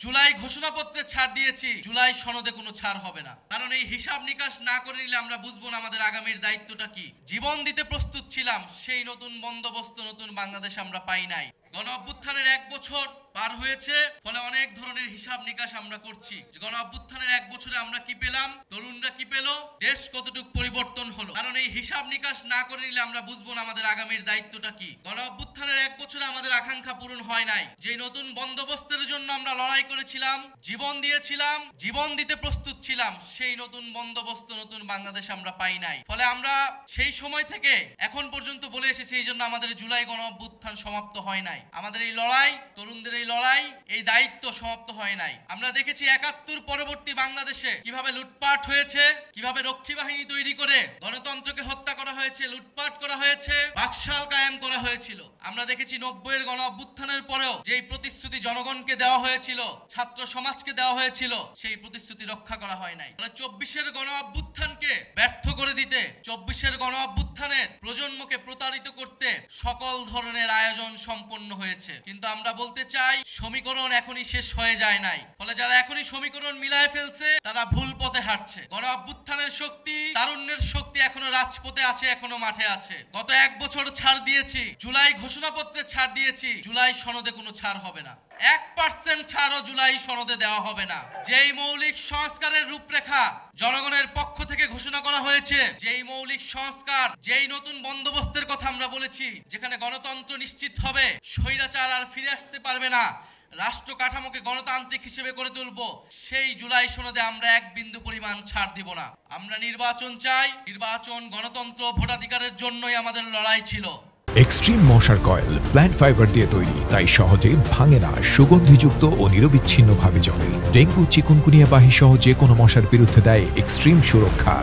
জুলাই ঘোষণাপত্রে ছাড় দিয়েছি, জুলাই সনদে কোনো ছাড় হবে না। কারণ এই হিসাব নিকাশ না করে নিলে আমরা বুঝবো না আমাদের আগামীর দায়িত্বটা কি। জীবন দিতে প্রস্তুত ছিলাম, সেই নতুন বন্দোবস্ত, নতুন বাংলাদেশ আমরা পাই নাই। গণ অভ্যুত্থানের 1 বছর পার হয়েছে, ফলে অনেক ধরনের হিসাব নিকাশ আমরা করছি। গণ অভ্যুত্থানের 1 বছরে আমরা কি পেলাম, তরুণরা কি পেল, দেশ কতটুকু পরিবর্তন হলো। কারণ এই হিসাব নিকাশ না করে নিলে আমরা বুঝবো না আমাদের আগামীর দায়িত্বটা কি। গণ অভ্যুত্থানের 1 বছরে আমাদের আকাঙ্ক্ষা পূরণ হয় নাই। যে নতুন বন্দোবস্তের জন্য আমরা লড়াই করেছিলাম, জীবন দিয়েছিলাম, জীবন দিতে প্রস্তুত ছিলাম, সেই নতুন বন্দোবস্ত, নতুন বাংলাদেশ আমরা পাই নাই। ফলে আমরা সেই সময় থেকে এখন পর্যন্ত বলে এসেছি, এই জন্য আমাদের জুলাই গণ অভ্যুত্থান সমাপ্ত হয় নাই। আমাদের এই লড়াই, তরুণদের এই লড়াই, এই দায়িত্ব সমাপ্ত হয় নাই। আমরা দেখেছি ৭১ পরবর্তী বাংলাদেশে কিভাবে লুটপাট হয়েছে, কিভাবে রক্ষী বাহিনী তৈরি করে গণতন্ত্রকে হত্যা করা হয়েছে, লুটপাট করা হয়েছে, বাকশাল কায়েম করা হয়েছিল। আমরা দেখেছি ৯০-এর গণ অভ্যুত্থানের পরেও যেই প্রতিশ্রুতি জনগণকে দেওয়া হয়েছিল, ছাত্র সমাজকে দেওয়া হয়েছিল, সেই প্রতিশ্রুতি রক্ষা করা হয় নাই। ২৪-এর গণ অভ্যুত্থানকে ব্যর্থ করে দিতে, ২৪-এর গণ অভ্যুত্থানের প্রজন্মকে প্রতারিত করতে সকল ধরনের আয়োজন সম্পন্ন হয়েছে। কিন্তু আমরা বলতে চাই, সমীকরণ এখনই শেষ হয়ে যায় নাই। ফলে যারা এখনই সমীকরণ মিলায় ফেলছে, তারা ভুল পথে হাঁটছে। গণ অভ্যুত্থানের শক্তি, তারুণ্যের শক্তি এখনো রাজপথে আছে, এখনো মাঠে আছে। গত 1 বছর ছাড় দিয়েছি, জুলাই ঘোষণাপত্রে ছাড় দিয়েছি, জুলাই সনদে কোনো ছাড় হবে না। 1% ছাড়ও জুলাই সনদে দেওয়া হবে না। যেই মৌলিক সংস্কারের রূপরেখা জনগণের পক্ষ থেকে ঘোষণা করা হয়েছে, যেই মৌলিক সংস্কার, যেই নতুন বন্দোবস্তের কথা আমরা বলেছি, যেখানে গণতন্ত্র নিশ্চিত হবে, স্বৈরাচার আর ফিরে আসতে পারবে না, রাষ্ট্র কাঠামোকে গণতান্ত্রিক হিসেবে করে তুলব, সেই জুলাই সনদে আমরা 1 বিন্দু পরিমাণ ছাড় দিব না। আমরা নির্বাচন চাই, নির্বাচন গণতন্ত্র ভোটাধিকারের জন্যই আমাদের লড়াই ছিল। এক্সট্রিম মশার কয়েল প্ল্যান্ট ফাইবার দিয়ে তৈরি, তাই সহজে ভাঙে না, সুগন্ধিযুক্ত ও নিরবিচ্ছিন্নভাবে জ্বলে। ডেঙ্গু, চিকুনগুনিয়া বাহি সহ যে কোনো মশার বিরুদ্ধে দেয় এক্সট্রিম সুরক্ষা।